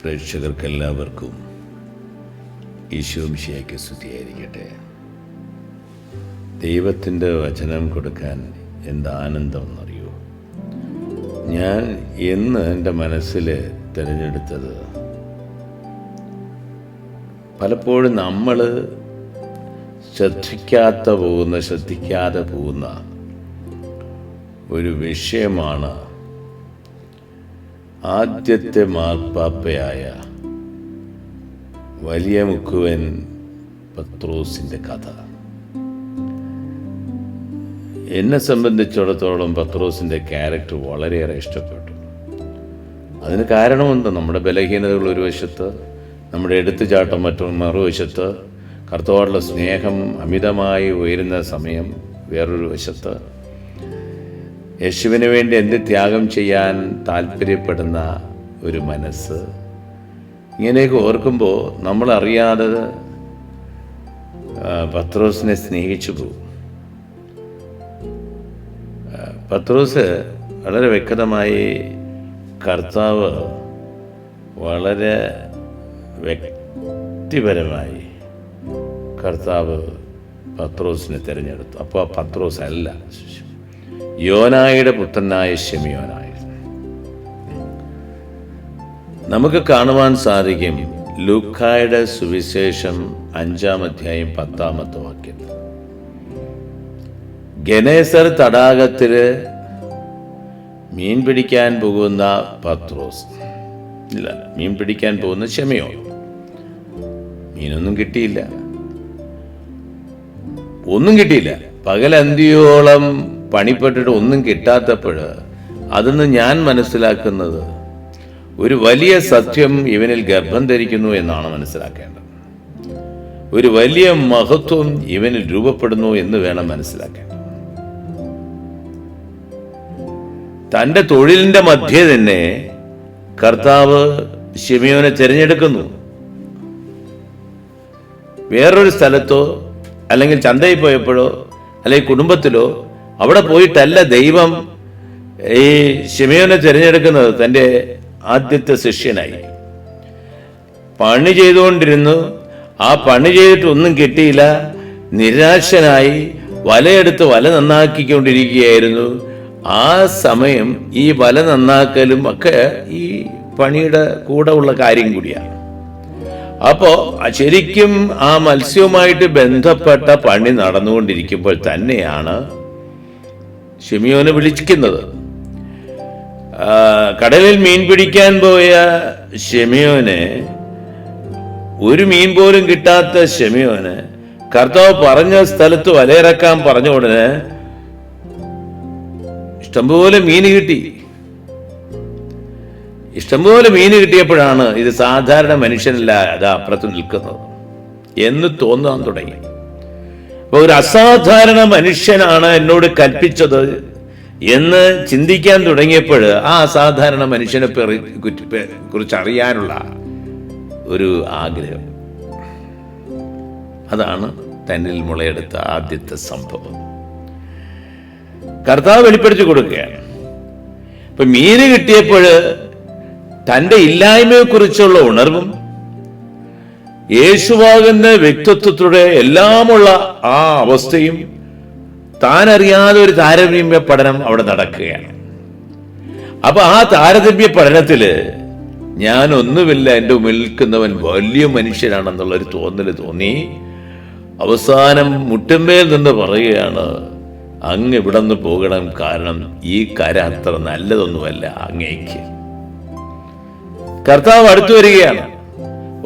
പ്രേക്ഷകർക്കെല്ലാവർക്കും ഈശോ മിശിഹായ്ക്ക് സ്തുതിയായിരിക്കട്ടെ. ദൈവത്തിൻ്റെ വചനം കൊടുക്കാൻ എന്താനന്ദം എന്നറിയോ. ഞാൻ ഇന്ന് എൻ്റെ മനസ്സിൽ തിരഞ്ഞെടുത്തത്, പലപ്പോഴും നമ്മൾ ശ്രദ്ധിക്കാതെ പോകുന്ന ഒരു വിഷയമാണ് ആദ്യത്തെ മാർപ്പാപ്പയായ വലിയ മുക്കുവൻ പത്രോസിൻ്റെ കഥ. എന്നെ സംബന്ധിച്ചിടത്തോളം പത്രോസിൻ്റെ ക്യാരക്ടർ വളരെയേറെ ഇഷ്ടപ്പെട്ടു. അതിന് കാരണമെന്ത്? നമ്മുടെ ബലഹീനതകൾ ഒരു വശത്ത്, നമ്മുടെ എടുത്തുചാട്ടം മറുവശത്ത്, കർത്താവോടുള്ള സ്നേഹം അമിതമായി ഉയരുന്ന സമയം വേറൊരു വശത്ത്, യേശുവിന് വേണ്ടി എന്ത് ത്യാഗം ചെയ്യാൻ താല്പര്യപ്പെടുന്ന ഒരു മനസ്സ്. ഇങ്ങനെയൊക്കെ ഓർക്കുമ്പോൾ നമ്മളറിയാതെ പത്രോസിനെ സ്നേഹിച്ചു പോകും. പത്രോസ് വളരെ വ്യക്തമായി കർത്താവ് വളരെ വ്യക്തിപരമായി കർത്താവ് പത്രോസിനെ തിരഞ്ഞെടുത്തു. അപ്പോൾ പത്രോസ് അല്ല, യോനായുടെ പുത്രനായ ശിമിയോനായിരുന്നു. നമുക്ക് കാണുവാൻ സാധിക്കും ലൂക്കായുടെ സുവിശേഷം 5-ാം അധ്യായം 10-ാമത്തെ വാക്യത്തിൽ, ഗനേസർ തടാകത്തിൽ മീൻ പിടിക്കാൻ പോകുന്ന പത്രോസ്, മീൻ പിടിക്കാൻ പോകുന്ന ശിമിയോൻ. മീനൊന്നും കിട്ടിയില്ല, ഒന്നും കിട്ടിയില്ല. പകലന്തിയോളം പണിപ്പെട്ടിട്ട് ഒന്നും കിട്ടാത്തപ്പോൾ അതൊന്ന് ഞാൻ മനസ്സിലാക്കുന്നത്, ഒരു വലിയ സത്യം ഇവനിൽ ഗർഭം ധരിക്കുന്നു എന്നാണ് മനസ്സിലാക്കേണ്ടത്. ഒരു വലിയ മഹത്വം ഇവനിൽ രൂപപ്പെടുന്നു എന്ന് വേണം മനസ്സിലാക്കേണ്ടത്. തൻ്റെ തൊഴിലിന്റെ മധ്യേ തന്നെ കർത്താവ് ശിമിയോനെ തിരഞ്ഞെടുക്കുന്നു. വേറൊരു സ്ഥലത്തോ അല്ലെങ്കിൽ ചന്തയിൽ പോയപ്പോഴോ അല്ലെങ്കിൽ കുടുംബത്തിലോ അവിടെ പോയിട്ടല്ല ദൈവം ഈ ശിമിയോനെ തിരഞ്ഞെടുക്കുന്നത് തൻ്റെ ആദ്യത്തെ ശിഷ്യനായി. പണി ചെയ്തുകൊണ്ടിരുന്നു, ആ പണി ചെയ്തിട്ട് ഒന്നും കിട്ടിയില്ല, നിരാശനായി വലയെടുത്ത് വല നന്നാക്കിക്കൊണ്ടിരിക്കുകയായിരുന്നു. ആ സമയം ഈ വല നന്നാക്കലും ഒക്കെ ഈ പണിയുടെ കൂടെ ഉള്ള കാര്യം കൂടിയാണ്. അപ്പോൾ ശരിക്കും ആ മത്സ്യവുമായിട്ട് ബന്ധപ്പെട്ട പണി നടന്നുകൊണ്ടിരിക്കുമ്പോൾ തന്നെയാണ് ശിമിയോനെ വിളിക്കുന്നത്. കടലിൽ മീൻ പിടിക്കാൻ പോയ ശിമിയോനെ, ഒരു മീൻ പോലും കിട്ടാത്ത ശിമിയോന് കർത്താവ് പറഞ്ഞ സ്ഥലത്ത് വലയിറക്കാൻ പറഞ്ഞ ഉടനെ ഇഷ്ടംപോലെ മീൻ കിട്ടി. ഇഷ്ടംപോലെ മീൻ കിട്ടിയപ്പോഴാണ് ഇത് സാധാരണ മനുഷ്യനല്ല അത് അപ്പുറത്ത് നിൽക്കുന്നത് എന്ന് തോന്നാൻ തുടങ്ങി. അപ്പൊ ഒരു അസാധാരണ മനുഷ്യനാണ് എന്നോട് കൽപ്പിച്ചത് എന്ന് ചിന്തിക്കാൻ തുടങ്ങിയപ്പോൾ ആ അസാധാരണ മനുഷ്യനെ കുറിച്ച് അറിയാനുള്ള ഒരു ആഗ്രഹം, അതാണ് തന്നിൽ മുളയെടുത്ത ആദ്യത്തെ സംഭവം. കർത്താവ് വെളിപ്പെടുത്തി കൊടുക്കുകയാണ്. ഇപ്പൊ മീന് കിട്ടിയപ്പോൾ തൻ്റെ ഇല്ലായ്മയെ കുറിച്ചുള്ള ഉണർവും യേശുവാകുന്ന വ്യക്തിത്വത്തോടെ എല്ലാമുള്ള ആ അവസ്ഥയും താൻ അറിയാതെ ഒരു താരതമ്യ പഠനം അവിടെ നടക്കുകയാണ്. അപ്പൊ ആ താരതമ്യ പഠനത്തില് ഞാൻ ഒന്നുമില്ല, എൻ്റെ മുന്നിൽ നിൽക്കുന്നവൻ വലിയ മനുഷ്യനാണെന്നുള്ളൊരു തോന്നി. അവസാനം മുട്ടുമേൽ നിന്ന് പറയുകയാണ്, അങ്ങ് ഇവിടെ നിന്ന് പോകണം, കാരണം ഈ കര അത്ര നല്ലതൊന്നുമല്ല അങ്ങേക്ക്. കർത്താവ് അടുത്തു വരികയാണ്.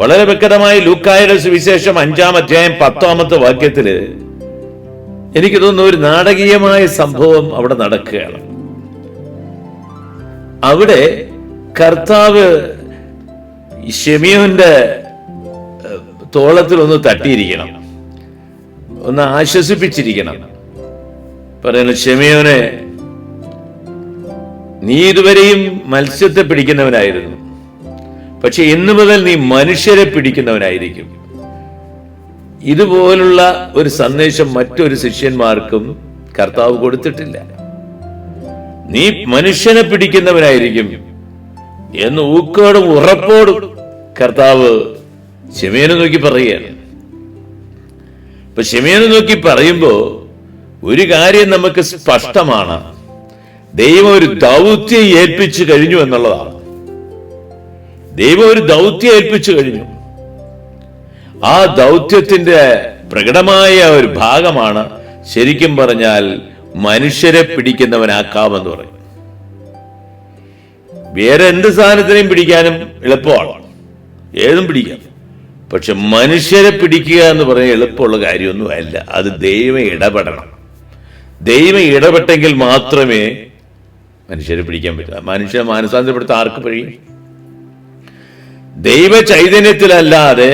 വളരെ വ്യക്തമായി ലൂക്കായുടെ സുവിശേഷം 5-ാം അധ്യായം 10-ാമത്തെ വാക്യത്തില് എനിക്ക് തോന്നുന്നു ഒരു നാടകീയമായ സംഭവം അവിടെ നടക്കുകയാണ്. അവിടെ കർത്താവ് ശിമിയോന്റെ തോളത്തിൽ ഒന്ന് തട്ടിയിരിക്കണം, ഒന്ന് ആശ്വസിപ്പിച്ചിരിക്കണം. പറയുന്നു, ശിമിയോനെ, നീ ഇതുവരെയും മത്സ്യത്തെ പിടിക്കുന്നവനായിരുന്നു, പക്ഷെ ഇന്നു മുതൽ നീ മനുഷ്യരെ പിടിക്കുന്നവനായിരിക്കും. ഇതുപോലുള്ള ഒരു സന്ദേശം മറ്റൊരു ശിഷ്യന്മാർക്കും കർത്താവ് കൊടുത്തിട്ടില്ല. നീ മനുഷ്യനെ പിടിക്കുന്നവനായിരിക്കും എന്ന് ഊക്കോടും ഉറപ്പോടും കർത്താവ് ശിമയോനെ നോക്കി പറയുകയാണ്. അപ്പൊ ശിമയോനെ നോക്കി പറയുമ്പോ ഒരു കാര്യം നമുക്ക് സ്പഷ്ടമാണ്, ദൈവം ഒരു ദൗത്യം ഏൽപ്പിച്ചു കഴിഞ്ഞു എന്നുള്ളതാണ്. ദൈവം ഒരു ദൗത്യം ഏൽപ്പിച്ചു കഴിഞ്ഞു. ആ ദൗത്യത്തിന്റെ പ്രകടമായ ഒരു ഭാഗമാണ് ശരിക്കും പറഞ്ഞാൽ മനുഷ്യരെ പിടിക്കുന്നവനാക്കാമെന്ന് പറയും. വേറെ എന്ത് സാധനത്തിനെയും പിടിക്കാനും എളുപ്പമാണ്, ഏതും പിടിക്കാം. പക്ഷെ മനുഷ്യരെ പിടിക്കുക എന്ന് പറഞ്ഞാൽ എളുപ്പമുള്ള കാര്യമൊന്നും അല്ല. അത് ദൈവം ഇടപെടണം. ദൈവം ഇടപെട്ടെങ്കിൽ മാത്രമേ മനുഷ്യരെ പിടിക്കാൻ പറ്റൂ. മനുഷ്യരെ മാനസാന്തരപ്പെടുത്താൻ ആർക്ക് കഴിയും? ദൈവ ചൈതന്യത്തിലല്ലാതെ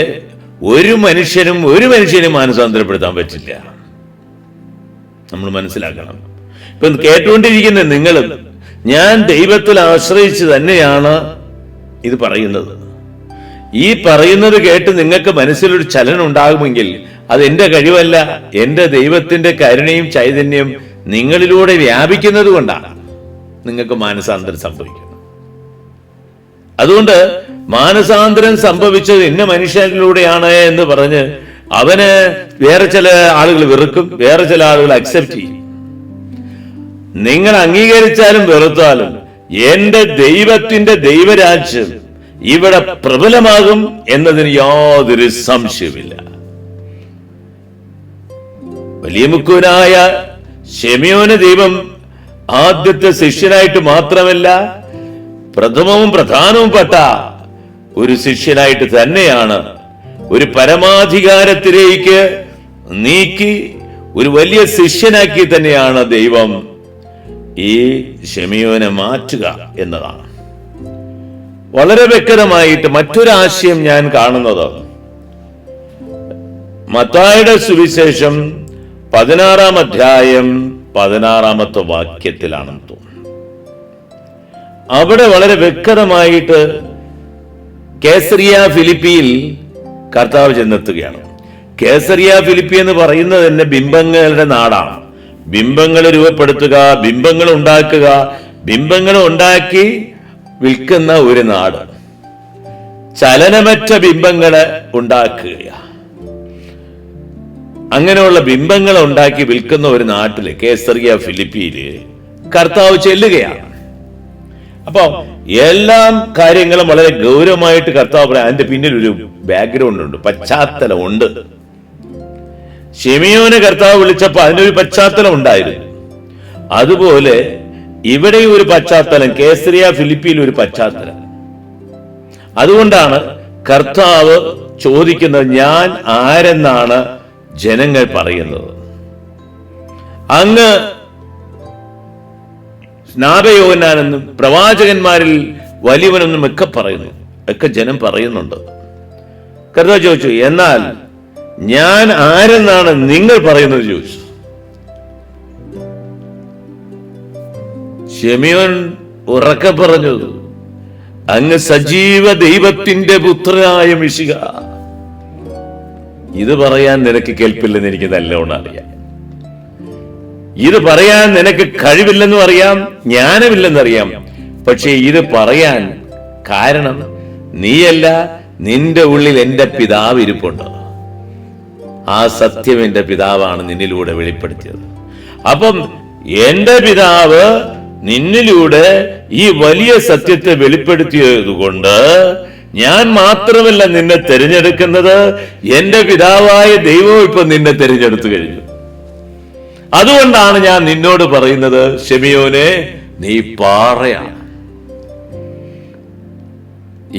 ഒരു മനുഷ്യനും മാനസാന്തരപ്പെടുത്താൻ പറ്റില്ല. നമ്മൾ മനസ്സിലാക്കണം. ഇപ്പൊ കേട്ടുകൊണ്ടിരിക്കുന്ന നിങ്ങളും ഞാൻ ദൈവത്തിൽ ആശ്രയിച്ച് തന്നെയാണ് ഇത് പറയുന്നത്. ഈ പറയുന്നത് കേട്ട് നിങ്ങൾക്ക് മനസ്സിലൊരു ചലനം ഉണ്ടാകുമെങ്കിൽ അത് എന്റെ കഴിവല്ല, എന്റെ ദൈവത്തിന്റെ കരുണയും ചൈതന്യം നിങ്ങളിലൂടെ വ്യാപിക്കുന്നത് കൊണ്ടാണ് നിങ്ങൾക്ക് മാനസാന്തരം സംഭവിക്കുന്നത്. അതുകൊണ്ട് മാനസാന്തരം സംഭവിച്ചത് ഇന്ന മനുഷ്യരിലൂടെയാണ് എന്ന് പറഞ്ഞ് അവന് വേറെ ചില ആളുകൾ വെറുക്കും, വേറെ ചില ആളുകൾ അക്സെപ്റ്റ് ചെയ്യും. നിങ്ങൾ അംഗീകരിച്ചാലും വെറുത്താലും എന്റെ ദൈവത്തിന്റെ ദൈവരാജ്യം ഇവിടെ പ്രബലമാകും എന്നതിന് യാതൊരു സംശയമില്ല. വലിയ മുക്കുവനായ ശിമയോന് ദൈവം ആദ്യത്തെ ശിഷ്യനായിട്ട് മാത്രമല്ല, പ്രഥമവും പ്രധാനവും പെട്ട ഒരു ശിഷ്യനായിട്ട് തന്നെയാണ്, ഒരു പരമാധികാരത്തിലേക്ക് നീക്കി ഒരു വലിയ ശിഷ്യനാക്കി തന്നെയാണ് ദൈവം ഈ ശിമയോനെ മാറ്റുക എന്നതാണ്. വളരെ വ്യക്തമായിട്ട് മറ്റൊരാശയം ഞാൻ കാണുന്നത് മത്തായിയുടെ സുവിശേഷം 16-ാം അധ്യായം 16-ാമത്തെ വാക്യത്തിലാണെന്ന് തോന്നുന്നു. അവിടെ വളരെ വ്യക്തമായിട്ട് കേസറിയ ഫിലിപ്പിയിൽ കർത്താവ് ചെന്നെത്തുകയാണ്. കേസറിയ ഫിലിപ്പി എന്ന് പറയുന്നത് തന്നെ ബിംബങ്ങളുടെ നാടാണ്. ബിംബങ്ങൾ രൂപപ്പെടുത്തുക, ബിംബങ്ങൾ ഉണ്ടാക്കുക, ബിംബങ്ങൾ ഉണ്ടാക്കി വിൽക്കുന്ന ഒരു നാട്. ചലനമറ്റ ബിംബങ്ങളെ ഉണ്ടാക്കുകയാണ്. അങ്ങനെയുള്ള ബിംബങ്ങൾ ഉണ്ടാക്കി വിൽക്കുന്ന ഒരു നാട്ടില്, കേസറിയ ഫിലിപ്പിയില് കർത്താവ് ചെല്ലുകയാണ്. അപ്പൊ എല്ലാം കാര്യങ്ങളും വളരെ ഗൗരവമായിട്ട് കർത്താവ് പറയാം. അതിന്റെ പിന്നിൽ ഒരു ബാക്ക്ഗ്രൗണ്ട് ഉണ്ട്, പശ്ചാത്തലം ഉണ്ട്. ശിമയോനെ കർത്താവ് വിളിച്ചപ്പോ അതിനൊരു പശ്ചാത്തലം ഉണ്ടായിരുന്നു. അതുപോലെ ഇവിടെ ഒരു പശ്ചാത്തലം, കേസറിയ ഫിലിപ്പിയിൽ ഒരു പശ്ചാത്തലം. അതുകൊണ്ടാണ് കർത്താവ് ചോദിക്കുന്നത്, ഞാൻ ആരെന്നാണ് ജനങ്ങൾ പറയുന്നത്? അങ്ങ് സ്നാപയോഹന്നാനെന്നും പ്രവാചകന്മാരിൽ വലിയവനെന്നും ഒക്കെ പറയുന്നു, ഒക്കെ ജനം പറയുന്നുണ്ട്. കർത്താവ് ചോദിച്ചു, എന്നാൽ ഞാൻ ആരെന്നാണ് നിങ്ങൾ പറയുന്നത് ചോദിച്ചു. ശിമയോൻ ഉറക്കെ പറഞ്ഞു, അങ്ങ് സജീവ ദൈവത്തിന്റെ പുത്രനായ മിശിഹ. ഇത് പറയാൻ നിനക്ക് കേൾപ്പില്ലെന്ന് എനിക്ക് നല്ലോണം അറിയാം. ഇത് പറയാൻ നിനക്ക് കഴിവില്ലെന്നും അറിയാം, ജ്ഞാനമില്ലെന്നറിയാം. പക്ഷെ ഇത് പറയാൻ കാരണം നീയല്ല, നിന്റെ ഉള്ളിൽ എന്റെ പിതാവ് ഇരിപ്പുണ്ട്. ആ സത്യം എന്റെ പിതാവാണ് നിന്നിലൂടെ വെളിപ്പെടുത്തിയത്. അപ്പം എന്റെ പിതാവ് നിന്നിലൂടെ ഈ വലിയ സത്യത്തെ വെളിപ്പെടുത്തിയത് കൊണ്ട് ഞാൻ മാത്രമല്ല നിന്നെ തിരഞ്ഞെടുക്കുന്നത്, എന്റെ പിതാവായ ദൈവം ഇപ്പൊ നിന്നെ തിരഞ്ഞെടുത്തു കഴിഞ്ഞു. അതുകൊണ്ടാണ് ഞാൻ നിന്നോട് പറയുന്നത്, ശിമയോനെ, നീ പാറയാണ്.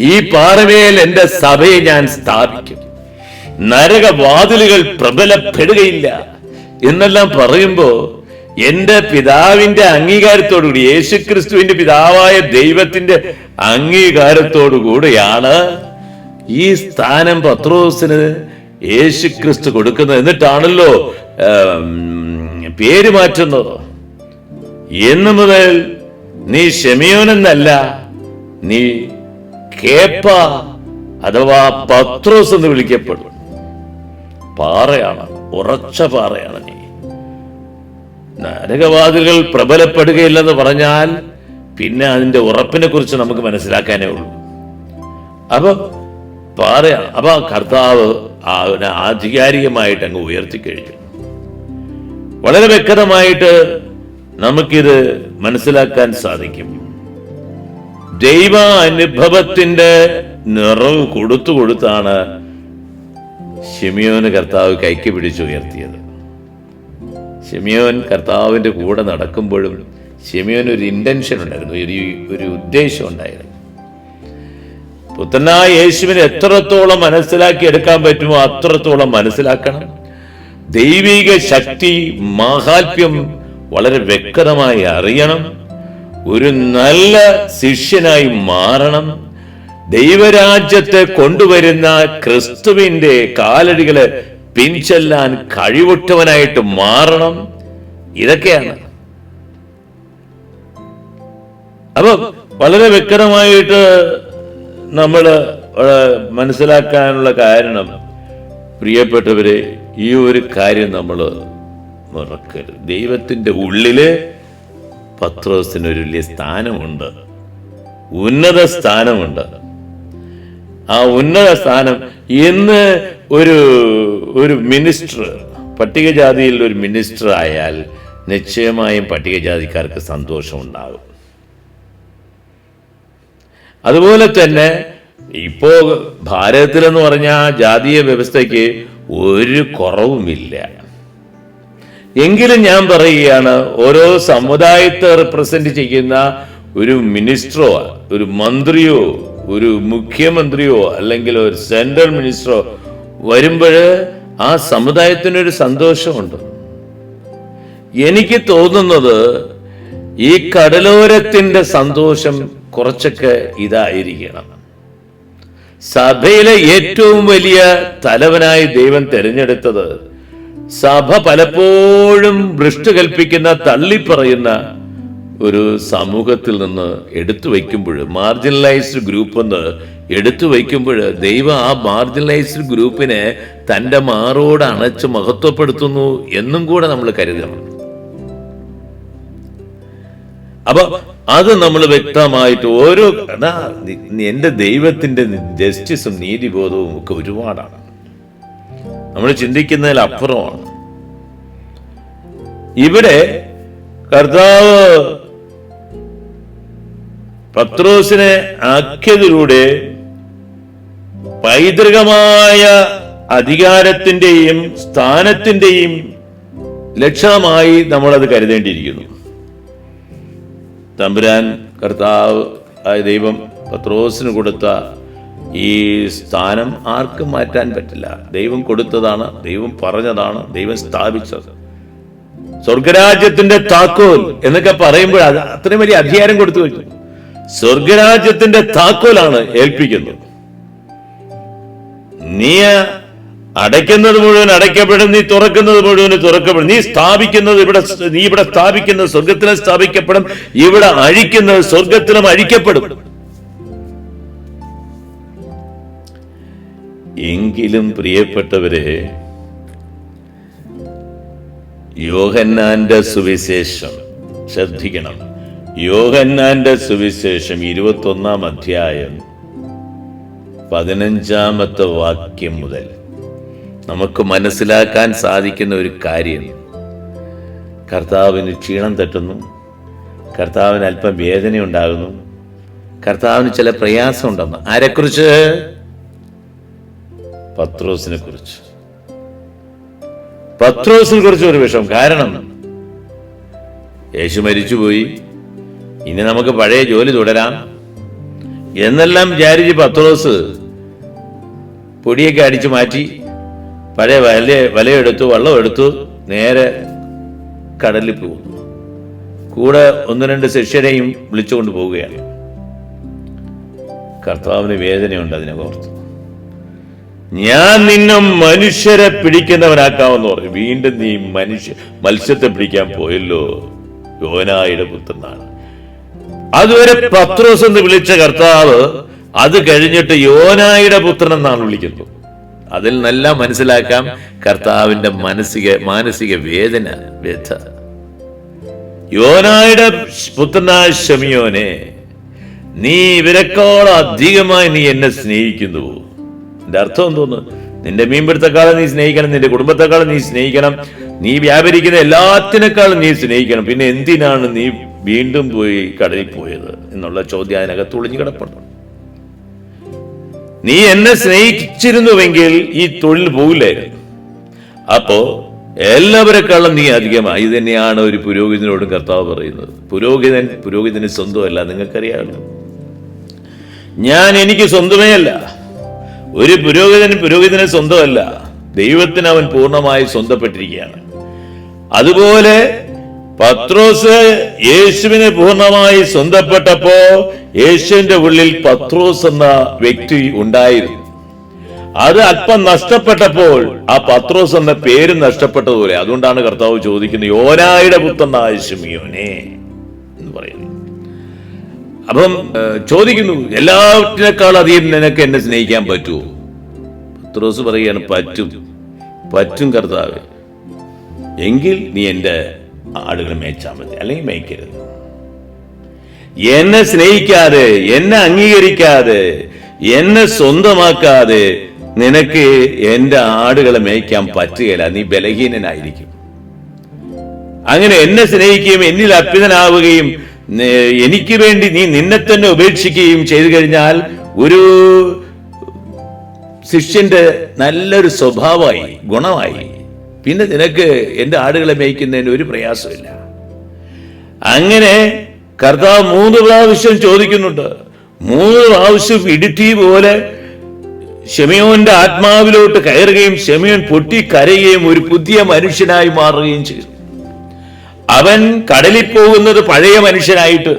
ഈ പാറമേൽ എന്റെ സഭയെ ഞാൻ സ്ഥാപിക്കും, നരകവാതിലുകൾ പ്രബലപ്പെടുകയില്ല എന്നെല്ലാം പറയുമ്പോ എന്റെ പിതാവിന്റെ അംഗീകാരത്തോടുകൂടി, യേശുക്രിസ്തുവിന്റെ പിതാവായ ദൈവത്തിന്റെ അംഗീകാരത്തോടുകൂടിയാണ് ഈ സ്ഥാനം പത്രോസിന് യേശുക്രിസ്തു കൊടുക്കുന്നത്. എന്നിട്ടാണല്ലോ പേര് മാറ്റുന്നത്. എന്ന് മുതൽ നീ ശിമയോനെന്നല്ല, നീ കേപ്പ അഥവാ പത്രോസ് എന്ന് വിളിക്കപ്പെടും. പാറയാണ്, ഉറച്ച പാറയാണ് നീ. നരകവാതിലുകൾ പ്രബലപ്പെടുകയില്ലെന്ന് പറഞ്ഞാൽ പിന്നെ അതിന്റെ ഉറപ്പിനെ കുറിച്ച് നമുക്ക് മനസ്സിലാക്കാനേ ഉള്ളൂ. അപ്പൊ പാറയാണ്. അപ്പൊ കർത്താവ് അവനെ ആധികാരികമായിട്ട് അങ്ങ് ഉയർത്തിക്കഴിഞ്ഞു. വളരെ വ്യക്തമായിട്ട് നമുക്കിത് മനസ്സിലാക്കാൻ സാധിക്കും. ദൈവ അനുഭവത്തിന്റെ നിറവ് കൊടുത്താണ് ശിമിയോന് കർത്താവ് കൈക്ക് പിടിച്ചുയർത്തിയത്. ശിമിയോൻ കർത്താവിന്റെ കൂടെ നടക്കുമ്പോഴും ശിമിയോന് ഒരു ഇന്റൻഷൻ ഉണ്ടായിരുന്നു, ഒരു ഉദ്ദേശം ഉണ്ടായിരുന്നു. പുത്രനായ യേശുവിനെ എത്രത്തോളം മനസ്സിലാക്കി എടുക്കാൻ പറ്റുമോ അത്രത്തോളം മനസ്സിലാക്കണം. ദൈവിക ശക്തി മാഹാത്മ്യം വളരെ വ്യക്തമായി അറിയണം. ഒരു നല്ല ശിഷ്യനായി മാറണം. ദൈവരാജ്യത്തെ കൊണ്ടുവരുന്ന ക്രിസ്തുവിന്റെ കാലടികളെ പിൻചെല്ലാൻ കഴിവുറ്റവനായിട്ട് മാറണം. ഇതൊക്കെയാണ്. അപ്പൊ വളരെ വ്യക്തമായിട്ട് നമ്മൾ മനസ്സിലാക്കാനുള്ള കാരണം, പ്രിയപ്പെട്ടവരെ, ഈ ഒരു കാര്യം നമ്മൾ മറക്കരുത്. ദൈവത്തിന്റെ ഉള്ളില് പത്രോസിനൊരു വലിയ സ്ഥാനമുണ്ട്, ഉന്നത സ്ഥാനമുണ്ട്. ആ ഉന്നത സ്ഥാനം ഇന്ന് ഒരു മിനിസ്റ്റർ, പട്ടികജാതിയിൽ ഒരു മിനിസ്റ്റർ ആയാൽ നിശ്ചയമായും പട്ടികജാതിക്കാർക്ക് സന്തോഷം ഉണ്ടാകും. അതുപോലെ തന്നെ ഇപ്പോ ഭാരതത്തിലെന്ന് പറഞ്ഞ ജാതീയ വ്യവസ്ഥയ്ക്ക് ഒരു കുറവുമില്ല. എങ്കിലും ഞാൻ പറയുകയാണ്, ഓരോ സമുദായത്തെ റെപ്രസെന്റ് ചെയ്യുന്ന ഒരു മിനിസ്റ്ററോ ഒരു മന്ത്രിയോ ഒരു മുഖ്യമന്ത്രിയോ അല്ലെങ്കിൽ ഒരു സെൻട്രൽ മിനിസ്റ്ററോ വരുമ്പോൾ ആ സമുദായത്തിനൊരു സന്തോഷമുണ്ട്. എനിക്ക് തോന്നുന്നത് ഈ കടലോരത്തിന്റെ സന്തോഷം കുറച്ചൊക്കെ ഇതായിരിക്കണം. സഭയിലെ ഏറ്റവും വലിയ തലവനായി ദൈവം തിരഞ്ഞെടുത്തത് സഭ പലപ്പോഴും ഭ്രഷ്ട് കൽപ്പിക്കുന്ന, തള്ളിപ്പറയുന്ന ഒരു സമൂഹത്തിൽ നിന്ന് എടുത്തു വയ്ക്കുമ്പോൾ, മാർജിനലൈസ്ഡ് ഗ്രൂപ്പ് എന്ന് എടുത്തു വയ്ക്കുമ്പോൾ ദൈവം ആ മാർജിനലൈസ്ഡ് ഗ്രൂപ്പിനെ തൻ്റെ മാറോട് അണച്ച് മഹത്വപ്പെടുത്തുന്നു എന്നും കൂടെ നമ്മൾ കരുതണം. അപ്പൊ അത് നമ്മൾ വ്യക്തമായിട്ട് എന്റെ ദൈവത്തിന്റെ ജസ്റ്റിസും നീതിബോധവും ഒക്കെ ഒരുപാടാണ്, നമ്മൾ ചിന്തിക്കുന്നതിൽ അപ്പുറമാണ്. ഇവിടെ കർത്താവ് പത്രോസിനെ ആക്കിയതിലൂടെ പൈതൃകമായ അധികാരത്തിന്റെയും സ്ഥാനത്തിന്റെയും ലക്ഷണമായി നമ്മളത് കരുതേണ്ടിയിരിക്കുന്നു. തമ്പുരാൻ കർത്താവ് ആയ ദൈവം പത്രോസിന് കൊടുത്ത ഈ സ്ഥാനം ആർക്കും മാറ്റാൻ പറ്റില്ല. ദൈവം കൊടുത്തതാണ്, ദൈവം പറഞ്ഞതാണ്, ദൈവം സ്ഥാപിച്ചത്. സ്വർഗരാജ്യത്തിന്റെ താക്കോൽ എന്നൊക്കെ പറയുമ്പോൾ അത് അത്രയും വലിയ അധികാരം കൊടുത്തു വെച്ചു. സ്വർഗരാജ്യത്തിന്റെ താക്കോലാണ് ഏൽപ്പിക്കുന്നത്. നീ അടയ്ക്കുന്നത് മുഴുവൻ അടയ്ക്കപ്പെടും, നീ തുറക്കുന്നത് മുഴുവൻ തുറക്കപ്പെടും. നീ ഇവിടെ സ്ഥാപിക്കുന്നത് സ്വർഗത്തിലും സ്ഥാപിക്കപ്പെടും, ഇവിടെ അഴിക്കുന്നത് സ്വർഗത്തിലും അഴിക്കപ്പെടും. എങ്കിലും പ്രിയപ്പെട്ടവരെ, യോഹന്നാന്റെ സുവിശേഷം ശ്രദ്ധിക്കണം. യോഹന്നാന്റെ സുവിശേഷം 21-ാം അധ്യായം 15-ാമത്തെ വാക്യം മുതൽ നമുക്ക് മനസ്സിലാക്കാൻ സാധിക്കുന്ന ഒരു കാര്യം, കർത്താവിന് ക്ഷീണം തട്ടുന്നു, കർത്താവിന് അല്പം വേദന ഉണ്ടാകുന്നു, കർത്താവിന് ചില പ്രയാസം ഉണ്ടെന്ന്. ആരെക്കുറിച്ച്? പത്രോസിനെ കുറിച്ച്. പത്രോസിനെ കുറിച്ച് ഒരു വിഷയം. കാരണം യേശു മരിച്ചുപോയി, ഇനി നമുക്ക് പഴയ ജോലി തുടരാം എന്നെല്ലാം വിചാരിച്ച് പത്രോസ് പൊടിയൊക്കെ അടിച്ചു മാറ്റി പഴയ വലയെടുത്തു, വള്ളമെടുത്തു, നേരെ കടലിൽ പോകുന്നു. കൂടെ 1-2 ശിഷ്യരെയും വിളിച്ചുകൊണ്ട് പോവുകയാണ്. കർത്താവിന് വേദനയുണ്ട് അതിനെ ഓർത്ത്. ഞാൻ നിന്നെ മനുഷ്യരെ പിടിക്കുന്നവനാക്കാമെന്ന് പറഞ്ഞു. വീണ്ടും നീ മത്സ്യത്തെ പിടിക്കാൻ പോയല്ലോ, യോനായുടെ പുത്രനാണ്. അതുവരെ പത്രോസ് എന്ന് വിളിച്ച കർത്താവ് അത് കഴിഞ്ഞിട്ട് യോനായുടെ പുത്രൻ എന്നാണ് വിളിക്കുന്നത്. അതിൽ നല്ല മനസ്സിലാക്കാം കർത്താവിന്റെ മാനസിക വേദന, വ്യഥ. യോനായുടെ പുത്രനായ ശിമിയോനെ, നീ ഇവരെക്കാൾ അധികമായി നീ എന്നെ സ്നേഹിക്കുന്നു. എന്റെ അർത്ഥം എന്തോന്ന്? നിന്റെ മീൻപിടുത്തക്കാളെ നീ സ്നേഹിക്കണം, നിന്റെ കുടുംബത്തെക്കാളും നീ സ്നേഹിക്കണം, നീ വ്യാപരിക്കുന്ന എല്ലാത്തിനേക്കാളും നീ സ്നേഹിക്കണം. പിന്നെ എന്തിനാണ് നീ വീണ്ടും പോയി കടലിൽ പോയത് എന്നുള്ള ചോദ്യം അതിനകത്ത് ഒളിഞ്ഞു കിടപ്പുണ്ട്. നീ എന്നെ സ്നേഹിച്ചിരുന്നുവെങ്കിൽ ഈ തൊഴിൽ പോകില്ലായിരുന്നു. അപ്പോ എല്ലാവരെക്കാളും നീ അധികമായി. ഇത് തന്നെയാണ് ഒരു പുരോഹിതനോടും കർത്താവ് പറയുന്നത്. പുരോഹിതന് സ്വന്തമല്ല, നിങ്ങൾക്കറിയാമല്ലോ. എനിക്ക് സ്വന്തമേ അല്ല. ഒരു പുരോഹിതന് സ്വന്തമല്ല, ദൈവത്തിന് അവൻ പൂർണ്ണമായി സ്വന്തപ്പെട്ടിരിക്കുകയാണ്. അതുപോലെ പത്രോസ് യേശുവിനെ പൂർണ്ണമായി സ്വന്തപ്പെട്ടപ്പോ യേശുവിന്റെ ഉള്ളിൽ പത്രോസ് എന്ന വ്യക്തി ഉണ്ടായിരുന്നു. അത് അല്പം നഷ്ടപ്പെട്ടപ്പോൾ ആ പത്രോസ് എന്ന പേര് നഷ്ടപ്പെട്ടതുപോലെ. അതുകൊണ്ടാണ് കർത്താവ് ചോദിക്കുന്നത്, യോനായുടെ പുത്രനായ ശിമിയോനെ എന്ന് പറയുന്നു. അപ്പം ചോദിക്കുന്നു, എല്ലാറ്റിനേക്കാൾ അധികം നിനക്ക് എന്നെ സ്നേഹിക്കാൻ പറ്റുമോ? പത്രോസ് പറയുകയാണ്, പറ്റും കർത്താവേ, എങ്കിൽ നീ എന്റെ ആടുകൾ മേയ്ച്ചാൽ മതി, അല്ലെങ്കിൽ മേയ്ക്കരുത്. എന്നെ സ്നേഹിക്കാതെ, എന്നെ അംഗീകരിക്കാതെ, എന്നെ സ്വന്തമാക്കാതെ നിനക്ക് എന്റെ ആടുകളെ മേയ്ക്കാൻ പറ്റുകയില്ല. നീ ബലഹീനനായിരിക്കും. അങ്ങനെ എന്നെ സ്നേഹിക്കുകയും എന്നിൽ അർപ്പിതനാവുകയും എനിക്ക് വേണ്ടി നീ നിന്നെ തന്നെ ഉപേക്ഷിക്കുകയും ചെയ്തു കഴിഞ്ഞാൽ ഒരു ശിഷ്യന്റെ നല്ലൊരു സ്വഭാവമായി, ഗുണമായി, പിന്നെ നിനക്ക് എന്റെ ആടുകളെ മേയ്ക്കുന്നതിന് ഒരു പ്രയാസമില്ല. അങ്ങനെ കർത്താവ് 3 പ്രാവശ്യം ചോദിക്കുന്നുണ്ട്. 3 പ്രാവശ്യം ഇടുത്തി പോലെ ശിമയോന്റെ ആത്മാവിലോട്ട് കയറുകയും ശിമയോൻ പൊട്ടി കരയുകയും ഒരു പുതിയ മനുഷ്യനായി മാറുകയും ചെയ്തു. അവൻ കടലിൽ പോകുന്നത് പഴയ മനുഷ്യനായിട്ട്,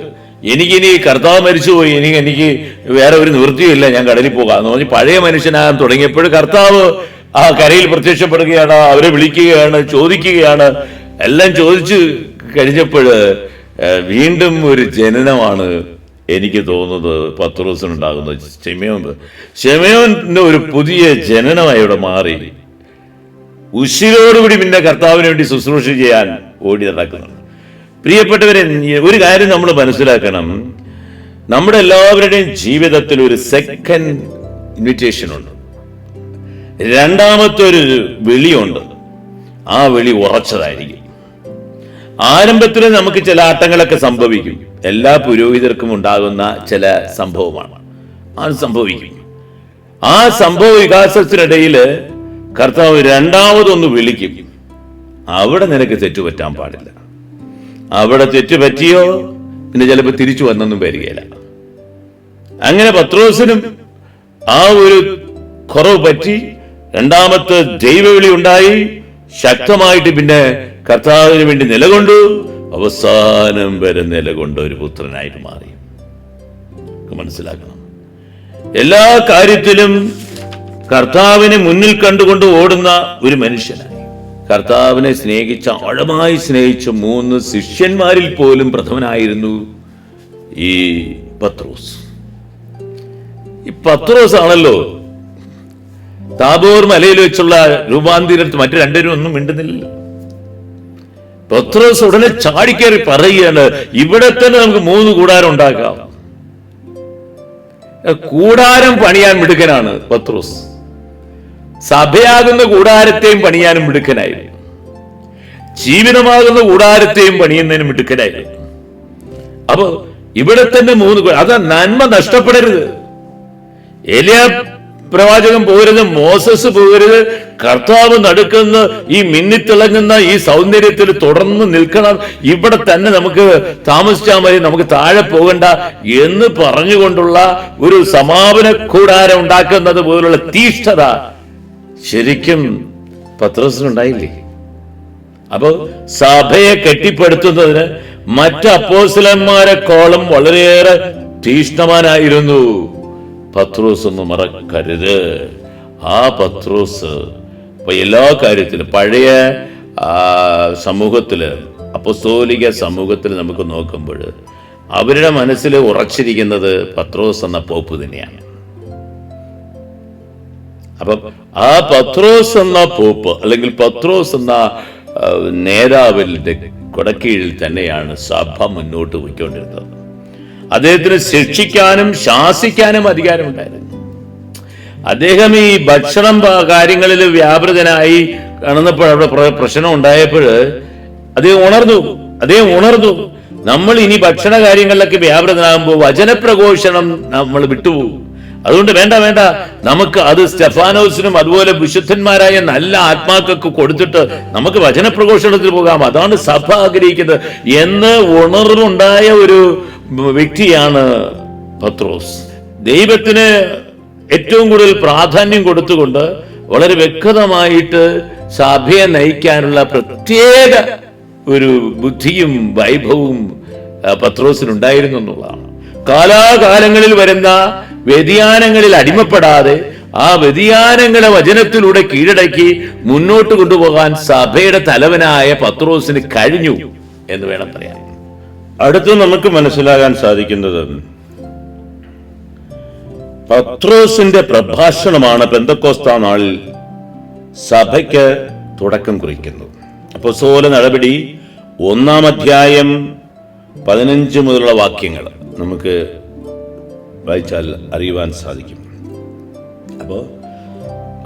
എനിക്കിനി കർത്താവ് മരിച്ചുപോയി, എനിക്ക് വേറെ ഒരു നിവൃത്തിയില്ല, ഞാൻ കടലിൽ പോകാന്ന് പറഞ്ഞ് പഴയ മനുഷ്യനാകാൻ തുടങ്ങിയപ്പോൾ കർത്താവ് ആ കരയിൽ പ്രത്യക്ഷപ്പെടുകയാണ്, അവരെ വിളിക്കുകയാണ്, ചോദിക്കുകയാണ്. എല്ലാം ചോദിച്ചു കഴിഞ്ഞപ്പോൾ വീണ്ടും ഒരു ജനനമാണ് എനിക്ക് തോന്നുന്നത് പത്രോസിനുണ്ടാകുന്നത്. ശിമയോന്റെ ഒരു പുതിയ ജനനമായി ഇവിടെ മാറി. ഉശിരോടുകൂടി പിന്നെ കർത്താവിന് വേണ്ടി ശുശ്രൂഷ ചെയ്യാൻ ഓടി നടക്കുന്നു. പ്രിയപ്പെട്ടവരെ, ഒരു കാര്യം നമ്മൾ മനസ്സിലാക്കണം. നമ്മുടെ എല്ലാവരുടെയും ജീവിതത്തിൽ ഒരു സെക്കൻഡ് ഇൻവിറ്റേഷൻ ഉണ്ട്, രണ്ടാമത്തെ ഒരു വിളിയുണ്ട്. ആ വിളി ഉറച്ചതായിരിക്കും. ആരംഭത്തിൽ നമുക്ക് ചില ആട്ടങ്ങളൊക്കെ സംഭവിക്കും. എല്ലാ പുരോഹിതർക്കും ഉണ്ടാകുന്ന ചില സംഭവമാണ്. അത് സംഭവിക്കും. ആ സംഭവ വികാസത്തിനിടയിൽ കർത്താവ് രണ്ടാമതൊന്ന് വിളിക്കും. അവിടെ നിനക്ക് തെറ്റുപറ്റാൻ പാടില്ല. അവിടെ തെറ്റുപറ്റിയോ പിന്നെ ചിലപ്പോൾ തിരിച്ചു വന്നൊന്നും വരികയില്ല. അങ്ങനെ പത്രോസിനും ആ ഒരു കുറവ് പറ്റി. രണ്ടാമത്തെ ദൈവവിളി ഉണ്ടായി. ശക്തമായിട്ട് പിന്നെ കർത്താവിന് വേണ്ടി നിലകൊണ്ടു. അവസാനം വരെ നിലകൊണ്ട ഒരു പുത്രനായിട്ട് മാറി. മനസ്സിലാക്കണം, എല്ലാ കാര്യത്തിലും കർത്താവിനെ മുന്നിൽ കണ്ടുകൊണ്ട് ഓടുന്ന ഒരു മനുഷ്യനായി. കർത്താവിനെ സ്നേഹിച്ച, ആഴമായി സ്നേഹിച്ച 3 ശിഷ്യന്മാരിൽ പോലും പ്രഥമനായിരുന്നു ഈ പത്രോസ്. ഈ പത്രോസ് ആണല്ലോ താബോർ മലയിൽ വെച്ചുള്ള രൂപാന്തരത്തിൽ മറ്റു 2 പേരും ഒന്നും മിണ്ടുന്നില്ല. പത്രോസ് ഉടനെ ചാടിക്കേറി പറയുകയാണ്, ഇവിടെ തന്നെ നമുക്ക് 3 കൂടാരം ഉണ്ടാക്കാം. കൂടാരം പണിയാൻ മിടുക്കനാണ് പത്രോസ്. സഭയാകുന്ന കൂടാരത്തെയും പണിയാനും മിടുക്കനായിരുന്നു. ജീവിതമാകുന്ന കൂടാരത്തെയും പണിയുന്നതിനും മിടുക്കനായിരുന്നു. അപ്പൊ ഇവിടെ തന്നെ 3 അത് നന്മ നഷ്ടപ്പെടരുത്. എലിയ പ്രവാചകൻ പോകരുത്, മോസസ് പോകരുത്. കർത്താവ് നടക്കുന്ന ഈ മിന്നിത്തിളങ്ങുന്ന ഈ സൗന്ദര്യത്തിൽ തുടർന്ന് നിൽക്കണം. ഇവിടെ തന്നെ നമുക്ക് താമസിച്ചാൽ മതി, നമുക്ക് താഴെ പോകണ്ട എന്ന് പറഞ്ഞുകൊണ്ടുള്ള ഒരു സമാപന കൂടാരം ഉണ്ടാക്കുന്നത് പോലുള്ള തീഷ്ണത ശരിക്കും പത്രോസിനുണ്ടായില്ലേ? അപ്പോ സഭയെ കെട്ടിപ്പടുത്തുന്നതിന് മറ്റ് അപ്പോസ്തലന്മാരെക്കാളും വളരെയേറെ തീഷ്ണവാനായിരുന്നു പത്രോസ്. ഒന്ന് മറക്കരുത്. ആ പത്രോസ് എല്ലാ കാര്യത്തിലും പഴയ സമൂഹത്തില്, അപ്പോസ്തോലിക സമൂഹത്തിൽ നമുക്ക് നോക്കുമ്പോൾ അവരുടെ മനസ്സിൽ ഉറച്ചിരിക്കുന്നത് പത്രോസ് എന്ന പോപ്പ് തന്നെയാണ്. അപ്പം ആ പത്രോസ് എന്ന പോപ്പ് അല്ലെങ്കിൽ പത്രോസ് എന്ന നേതാവിന്റെ കൊടക്കീഴിൽ തന്നെയാണ് സഭ മുന്നോട്ട് പോയിക്കൊണ്ടിരുന്നത്. അദ്ദേഹത്തിന് ശിക്ഷിക്കാനും ശാസിക്കാനും അധികാരമുണ്ടായിരുന്നു. അദ്ദേഹം ഈ ഭക്ഷണം കാര്യങ്ങളിൽ വ്യാപൃതനായി കാണുന്നപ്പോൾ അവിടെ പ്രശ്നം ഉണ്ടായപ്പോൾ അദ്ദേഹം ഉണർന്നു നമ്മൾ ഇനി ഭക്ഷണ കാര്യങ്ങളിലൊക്കെ വ്യാപൃതനാകുമ്പോൾ വചനപ്രഘോഷണം നമ്മൾ വിട്ടുപോകും. അതുകൊണ്ട് വേണ്ട, നമുക്ക് അത് സ്റ്റെഫാനോസിനും അതുപോലെ വിശുദ്ധന്മാരായ നല്ല ആത്മാക്കൾക്ക് കൊടുത്തിട്ട് നമുക്ക് വചനപ്രഘോഷണത്തിൽ പോകാം, അതാണ് സഭ ആഗ്രഹിക്കുന്നത് എന്ന് ഉണർവുണ്ടായ ഒരു വ്യക്തിയാണ് പത്രോസ്. ദൈവത്തിന് ഏറ്റവും കൂടുതൽ പ്രാധാന്യം കൊടുത്തുകൊണ്ട് വളരെ വ്യക്തമായിട്ട് സഭയെ നയിക്കാനുള്ള പ്രത്യേക ഒരു ബുദ്ധിയും വൈഭവവും പത്രോസിനുണ്ടായിരുന്നു എന്നുള്ളതാണ്. കാലാകാലങ്ങളിൽ വരുന്ന വ്യതിയാനങ്ങളിൽ അടിമപ്പെടാതെ ആ വ്യതിയാനങ്ങളെ വചനത്തിലൂടെ കീഴടക്കി മുന്നോട്ട് കൊണ്ടുപോകാൻ സഭയുടെ തലവനായ പത്രോസിന് കഴിഞ്ഞു എന്ന് വേണം പറയാൻ. അടുത്ത് നമുക്ക് മനസ്സിലാകാൻ സാധിക്കുന്നത് പത്രോസിന്റെ പ്രഭാഷണമാണ് പെന്തക്കോസ്താ നാളിൽ സഭയ്ക്ക് തുടക്കം കുറിക്കുന്നത്. അപ്പോസ്തല നടപടി 1-ാം അധ്യായം 15 മുതലുള്ള വാക്യങ്ങൾ നമുക്ക് വായിച്ചാൽ അറിയുവാൻ സാധിക്കും. അപ്പോൾ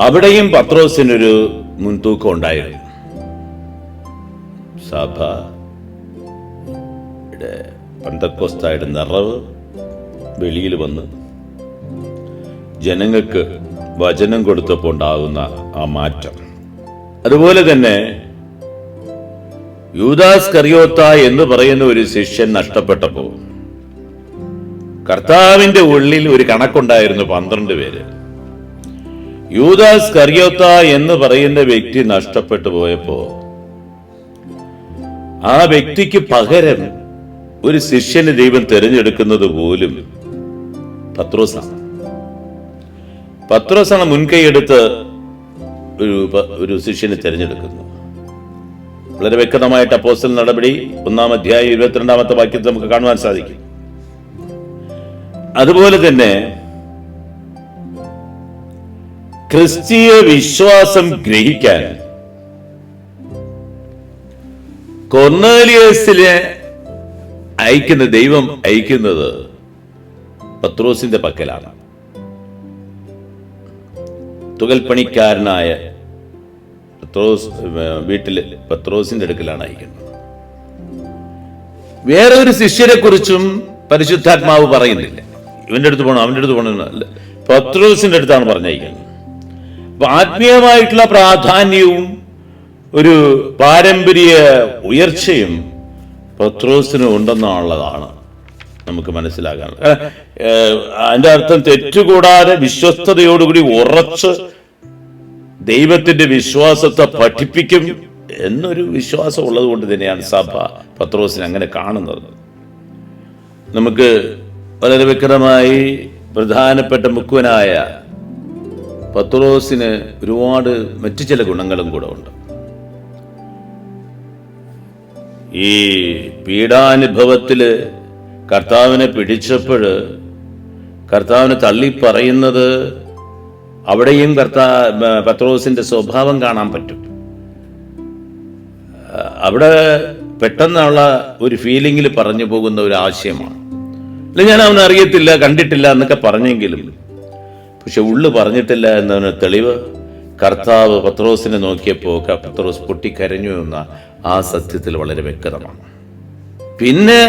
അവിടെയും പത്രോസിനൊരു മുൻതൂക്കം ഉണ്ടായിരുന്നു. സഭ പെന്തക്കോസ്തായുടെ നിറവ് വെളിയിൽ വന്ന് ജനങ്ങൾക്ക് വചനം കൊടുത്തപ്പോൾ ഉണ്ടാകുന്ന ആ മാറ്റം, അതുപോലെ തന്നെ യൂദാസ് കറിയോത്ത എന്ന് പറയുന്ന ഒരു ശിഷ്യൻ നഷ്ടപ്പെട്ടപ്പോൾ കർത്താവിന്റെ ഉള്ളിൽ ഒരു കണക്കുണ്ടായിരുന്നു, 12 പേര്. യൂദാസ് കറിയോത്ത എന്ന് പറയുന്ന വ്യക്തി നഷ്ടപ്പെട്ടു പോയപ്പോ ആ വ്യക്തിക്ക് പകരം ഒരു ശിഷ്യന് ദൈവം തിരഞ്ഞെടുക്കുന്നത് പോലും പത്രോസാണ് മുൻകൈയെടുത്ത് ഒരു ശിഷ്യനെ തിരഞ്ഞെടുക്കുന്നു. വളരെ വ്യക്തമായിട്ട് അപ്പോസ്തല നടപടി 1-ാം അധ്യായം 22-ാമത്തെ വാക്യത്തിൽ നമുക്ക് കാണുവാൻ സാധിക്കും. അതുപോലെ തന്നെ ക്രിസ്തീയ വിശ്വാസം ഗ്രഹിക്കാൻ കൊർന്നേലിയസിനെ ദൈവം അയക്കുന്നത് പത്രോസിന്റെ പക്കലാണ്. തുകൽപ്പണിക്കാരനായ വീട്ടില് പത്രോസിന്റെ അടുക്കലാണ് അയക്കുന്നത്. വേറെ ഒരു ശിഷ്യരെ കുറിച്ചും പരിശുദ്ധാത്മാവ് പറയുന്നില്ല, ഇവന്റെ അടുത്ത് പോകണം അവന്റെ അടുത്ത് പോകണം, പത്രോസിന്റെ അടുത്താണ് പറഞ്ഞയക്കുന്നത്. അപ്പൊ ആത്മീയമായിട്ടുള്ള പ്രാധാന്യവും ഒരു പാരമ്പര്യ ഉയർച്ചയും പത്രോസിന് ഉണ്ടെന്നുള്ളതാണ് നമുക്ക് മനസ്സിലാക്കാൻ. അതിന്റെ അർത്ഥം തെറ്റുകൂടാതെ വിശ്വസ്തയോടുകൂടി ഉറച്ച് ദൈവത്തിന്റെ വിശ്വാസത്തെ പഠിപ്പിക്കും എന്നൊരു വിശ്വാസം ഉള്ളത് കൊണ്ട് തന്നെയാണ് സഭ പത്രോസിനെ അങ്ങനെ കാണുന്നത്. നമുക്ക് വളരെ വ്യക്തമായി പ്രധാനപ്പെട്ട മുക്കുവനായ പത്രോസിന് ഒരുപാട് മറ്റു ചില ഗുണങ്ങളും കൂടെ ഉണ്ട്. ഈ പീഡാനുഭവത്തില് കർത്താവിനെ പിടിച്ചപ്പോൾ കർത്താവിനെ തള്ളി പറയുന്നത് അവിടെയും പത്രോസിന്റെ സ്വഭാവം കാണാൻ പറ്റും. അവിടെ പെട്ടെന്നുള്ള ഒരു ഫീലിംഗിൽ പറഞ്ഞു പോകുന്ന ഒരു ആശയമാണ്. അല്ല, ഞാൻ അവനെ അറിയത്തില്ല കണ്ടിട്ടില്ല എന്നൊക്കെ പറഞ്ഞെങ്കിലും പക്ഷെ ഉള്ളു പറഞ്ഞിട്ടില്ല എന്നതിന് തെളിവ് കർത്താവ് പത്രോസിനെ നോക്കിയപ്പോൾ പത്രോസ് പൊട്ടിക്കരഞ്ഞു എന്ന ആ സത്യത്തിൽ വളരെ വ്യക്തമാണ്. പിന്നെ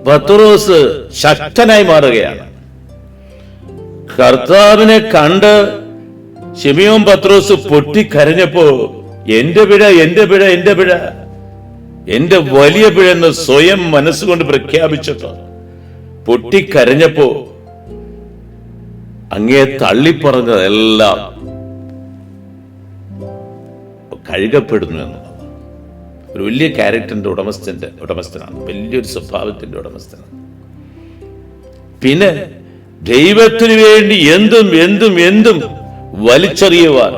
പത്രോസ് ശക്തനായി മാറുകയാണ്. കർത്താവിനെ കണ്ട് ശിമിയോൻ പത്രോസ് പൊട്ടിക്കരഞ്ഞപ്പോ എന്റെ പിഴ എന്റെ വലിയ പിഴ എന്ന് സ്വയം മനസ്സുകൊണ്ട് പ്രഖ്യാപിച്ചിട്ട് പൊട്ടിക്കരഞ്ഞപ്പോ അങ്ങേ തള്ളിപ്പറഞ്ഞതെല്ലാം കഴുകപ്പെടുന്നു എന്നതാണ്. ഒരു വലിയ ക്യാരക്ടറിന്റെ ഉടമസ്ഥനാണ്, വലിയൊരു സ്വഭാവത്തിന്റെ ഉടമസ്ഥനാണ്. പിന്നെ ദൈവത്തിന് വേണ്ടി എന്തും വലിച്ചെറിയുവാൻ,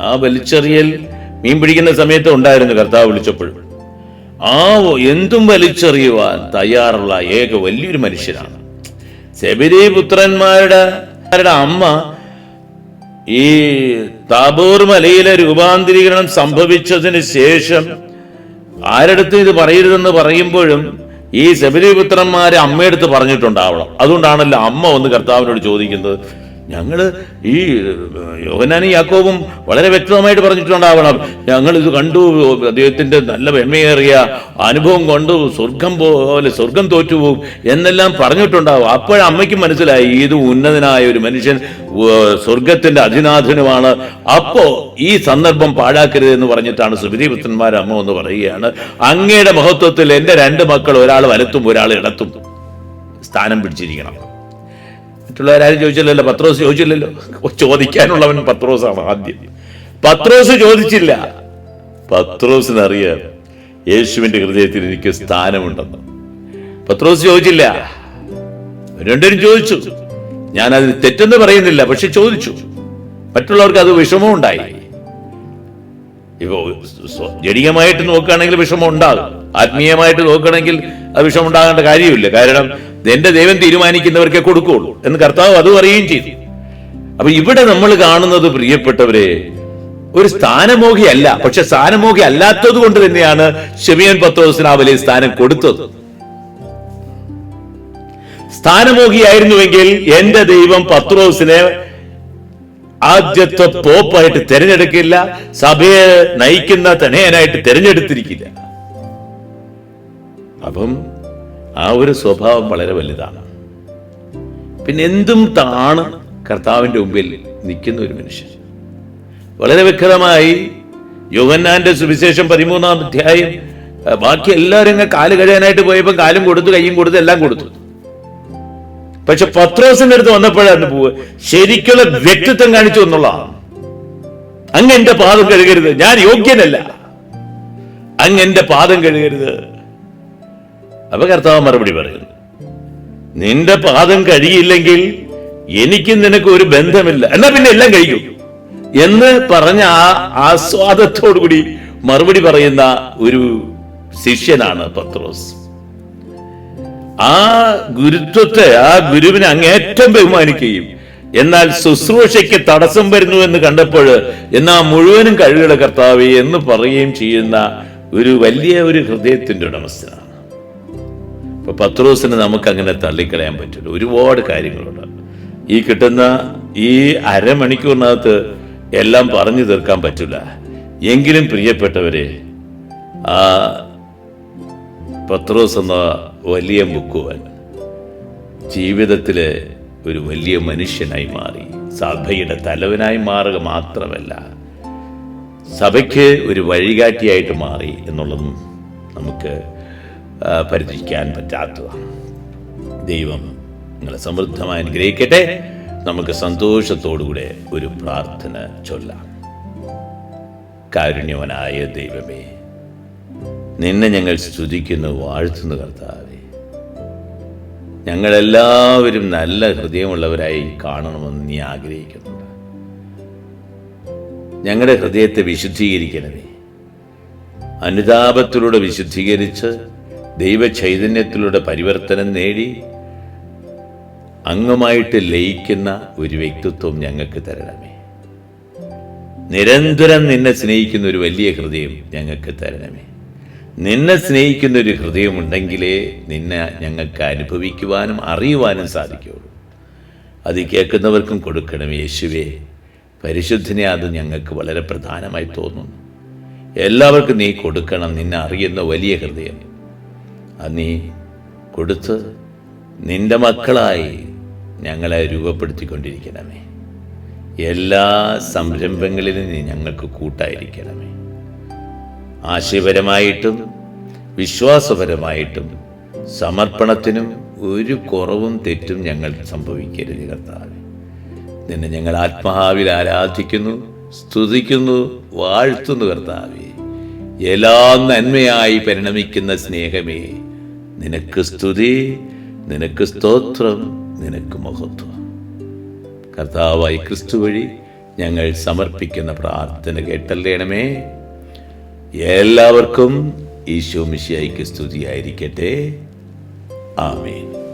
ആ വലിച്ചെറിയൽ മീൻ പിടിക്കുന്ന സമയത്ത് ഉണ്ടായിരുന്നു കർത്താവ് വിളിച്ചപ്പോഴും. ആ എന്തും വലിച്ചെറിയുവാൻ തയ്യാറുള്ള ഏക വലിയൊരു മനുഷ്യനാണ്. സെബെദീ പുത്രന്മാരുടെ അമ്മ ഈ താബോർ മലയിലെ രൂപാന്തരീകരണം സംഭവിച്ചതിന് ശേഷം ആരടുത്ത് ഇത് പറയരുതെന്ന് പറയുമ്പോഴും ഈ സെബെദീ പുത്രന്മാരെ അമ്മയെടുത്ത് പറഞ്ഞിട്ടുണ്ടാവണം. അതുകൊണ്ടാണല്ലോ അമ്മ വന്ന് കർത്താവിനോട് ചോദിക്കുന്നത്, ഞങ്ങള് ഈ യോഹന്നാനും യാക്കോബും വളരെ വ്യക്തമായിട്ട് പറഞ്ഞിട്ടുണ്ടാവണം, ഞങ്ങൾ ഇത് കണ്ടു, അദ്ദേഹത്തിന്റെ നല്ല വെമ്മയേറിയ അനുഭവം കൊണ്ടു, സ്വർഗം തോറ്റുപോകും എന്നെല്ലാം പറഞ്ഞിട്ടുണ്ടാവും. അപ്പോഴമ്മയ്ക്ക് മനസ്സിലായി ഇത് ഉന്നതനായ ഒരു മനുഷ്യൻ, സ്വർഗത്തിന്റെ അധിനാഥനുമാണ്. അപ്പോ ഈ സന്ദർഭം പാഴാക്കരുത് എന്ന് പറഞ്ഞിട്ടാണ് സുബിധിപുത്രന്മാർ അമ്മ എന്ന് പറയുകയാണ്, അങ്ങയുടെ മഹത്വത്തിൽ എന്റെ 2 മക്കൾ, ഒരാൾ വലത്തും ഒരാൾ ഇടത്തും സ്ഥാനം പിടിച്ചിരിക്കണം. മറ്റുള്ളവരാരും ചോദിച്ചില്ലല്ലോ, പത്രോസ് ചോദിച്ചില്ലല്ലോ. ചോദിക്കാനുള്ളവൻ പത്രോസാണ് ആദ്യം. പത്രോസ് ചോദിച്ചില്ല. പത്രോസിനറിയാം യേശുവിന്റെ ഹൃദയത്തിൽ എനിക്ക് സ്ഥാനമുണ്ടെന്ന്. പത്രോസ് ചോദിച്ചില്ല. രണ്ടുപേരും ചോദിച്ചു. ഞാൻ അതിന് തെറ്റെന്ന് പറയുന്നില്ല, പക്ഷെ ചോദിച്ചു. മറ്റുള്ളവർക്ക് അത് വിഷമം ഉണ്ടായി. ഇപ്പോ ജടികമായിട്ട് നോക്കുകയാണെങ്കിൽ വിഷമം ഉണ്ടാകും, ആത്മീയമായിട്ട് നോക്കുകയാണെങ്കിൽ അത് വിഷമം ഉണ്ടാകേണ്ട കാര്യമില്ല. കാരണം എന്റെ ദൈവം തീരുമാനിക്കുന്നവർക്കേ കൊടുക്കുകയുള്ളൂ എന്ന് കർത്താവ് അത് പറയുകയും ചെയ്തു. അപ്പൊ ഇവിടെ നമ്മൾ കാണുന്നത്, പ്രിയപ്പെട്ടവരെ, ഒരു സ്ഥാനമോഹിയല്ല, പക്ഷെ സ്ഥാനമോഹി അല്ലാത്തത് കൊണ്ട് തന്നെയാണ് ശിമയോൻ പത്രോസിന് ആ വലിയ സ്ഥാനം കൊടുത്തത്. സ്ഥാനമോഹിയായിരുന്നുവെങ്കിൽ എന്റെ ദൈവം പത്രോസിനെ ആദ്യത്തെ പോപ്പായിട്ട് തിരഞ്ഞെടുക്കില്ല, സഭയെ നയിക്കുന്ന തനയനായിട്ട് തിരഞ്ഞെടുത്തിരിക്കില്ല. അപ്പം ആ ഒരു സ്വഭാവം വളരെ വലുതാണ്. പിന്നെ എന്തും താണ് കർത്താവിന്റെ മുമ്പിൽ നിൽക്കുന്ന ഒരു മനുഷ്യൻ. വളരെ വ്യക്തമായി യോഹന്നാന്റെ സുവിശേഷം 13-ാം അധ്യായം, ബാക്കി എല്ലാവരും കാല് കഴിയാനായിട്ട് പോയപ്പോൾ കാലും കൊടുത്തു, കയ്യും കൊടുത്തു, എല്ലാം കൊടുത്തു. പക്ഷെ പത്രോസിന്റെ അടുത്ത് വന്നപ്പോഴാണ് ശരിക്കുള്ള വ്യക്തിത്വം കാണിച്ചു എന്നുള്ളതാണ്. അങ്ങ് എന്റെ പാദം കഴുകരുത്, ഞാൻ യോഗ്യനല്ല, അങ്ങ് എന്റെ പാദം കഴുകരുത്. അപ്പൊ കർത്താവ് മറുപടി പറയുന്നു, നിന്റെ പാദം കഴുകിയില്ലെങ്കിൽ എനിക്കും നിനക്ക് ഒരു ബന്ധമില്ല, എന്നാ പിന്നെ എല്ലാം കഴിയും എന്ന് പറഞ്ഞ ആ ആസ്വാദത്തോടുകൂടി മറുപടി പറയുന്ന ഒരു ശിഷ്യനാണ് പത്രോസ്. ആ ഗുരുത്വത്തെ, ആ ഗുരുവിനെ അങ്ങേറ്റം ബഹുമാനിക്കുകയും എന്നാൽ ശുശ്രൂഷയ്ക്ക് തടസ്സം വരുന്നു എന്ന് കണ്ടപ്പോൾ എന്നാ മുഴുവനും കഴുകട കർത്താവേ എന്ന് പറയുകയും ചെയ്യുന്ന ഒരു വലിയ ഒരു ഹൃദയത്തിന്റെ ഉടമസ്ഥനാണ്. ഇപ്പൊ പത്രോസിനെ നമുക്ക് അങ്ങനെ തള്ളിക്കളയാൻ പറ്റില്ല. ഒരുപാട് കാര്യങ്ങളുണ്ട്. ഈ കിട്ടുന്ന ഈ അരമണിക്കൂറിനകത്ത് എല്ലാം പറഞ്ഞു തീർക്കാൻ പറ്റില്ല. എങ്കിലും പ്രിയപ്പെട്ടവരെ, ആ പത്രോസ് എന്ന വലിയ മുക്കുവൻ ജീവിതത്തിലെ ഒരു വലിയ മനുഷ്യനായി മാറി. സഭയുടെ തലവനായി മാറുക മാത്രമല്ല, സഭയ്ക്ക് ഒരു വഴികാട്ടിയായിട്ട് മാറി എന്നുള്ളതും നമുക്ക് പരിചയിക്കാൻ പറ്റാത്തതാണ്. ദൈവം നിങ്ങളെ സമൃദ്ധമായി അനുഗ്രഹിക്കട്ടെ. നമുക്ക് സന്തോഷത്തോടുകൂടെ ഒരു പ്രാർത്ഥന ചൊല്ലാം. കാരുണ്യവനായ ദൈവമേ, നിന്നെ ഞങ്ങൾ സ്തുതിക്കുന്നു, വാഴ്ത്തുന്നു കർത്താവേ. ഞങ്ങളെല്ലാവരും നല്ല ഹൃദയമുള്ളവരായി കാണണമെന്ന് നീ ആഗ്രഹിക്കുന്നുണ്ട്. ഞങ്ങളുടെ ഹൃദയത്തെ വിശുദ്ധീകരിക്കണമേ. അനുതാപത്തിലൂടെ വിശുദ്ധീകരിച്ച് ദൈവ ചൈതന്യത്തിലൂടെ പരിവർത്തനം നേടി അങ്ങുമായിട്ട് ലയിക്കുന്ന ഒരു വ്യക്തിത്വം ഞങ്ങൾക്ക് തരണമേ. നിരന്തരം നിന്നെ സ്നേഹിക്കുന്ന ഒരു വലിയ ഹൃദയം ഞങ്ങൾക്ക് തരണമേ. നിന്നെ സ്നേഹിക്കുന്ന ഒരു ഹൃദയമുണ്ടെങ്കിലേ നിന്നെ ഞങ്ങൾക്ക് അനുഭവിക്കുവാനും അറിയുവാനും സാധിക്കുകയുള്ളൂ. അത് കേൾക്കുന്നവർക്കും കൊടുക്കണം യേശുവേ. പരിശുദ്ധനെ അത് ഞങ്ങൾക്ക് വളരെ പ്രധാനമായി തോന്നുന്നു. എല്ലാവർക്കും നീ കൊടുക്കണം നിന്നെ അറിയുന്ന വലിയ ഹൃദയം. അത് നീ കൊടുത്ത് നിന്റെ മക്കളായി ഞങ്ങളെ രൂപപ്പെടുത്തിക്കൊണ്ടിരിക്കണമേ. എല്ലാ സംരംഭങ്ങളിലും നീ ഞങ്ങൾക്ക് കൂട്ടായിരിക്കണമേ. ആശയപരമായിട്ടും വിശ്വാസപരമായിട്ടും സമർപ്പണത്തിനും ഒരു കുറവും തെറ്റും ഞങ്ങൾ സംഭവിക്കരുത് കർത്താവേ. നിന്നെ ഞങ്ങൾ ആത്മാവിൽ ആരാധിക്കുന്നു, സ്തുതിക്കുന്നു, വാഴ്ത്തുന്നു കർത്താവേ. എല്ലാ നന്മയായി പരിണമിക്കുന്ന സ്നേഹമേ, നിനക്ക് സ്തുതി, നിനക്ക് സ്തോത്രം, നിനക്ക് മഹത്വം. കർത്താവായി ക്രിസ്തു വഴി ഞങ്ങൾ സമർപ്പിക്കുന്ന പ്രാർത്ഥന കേട്ടല്ലേണമേ. എല്ലാവർക്കും ഈശോ മിശിഹായ്ക്ക് സ്തുതിയായിരിക്കട്ടെ. ആമേൻ.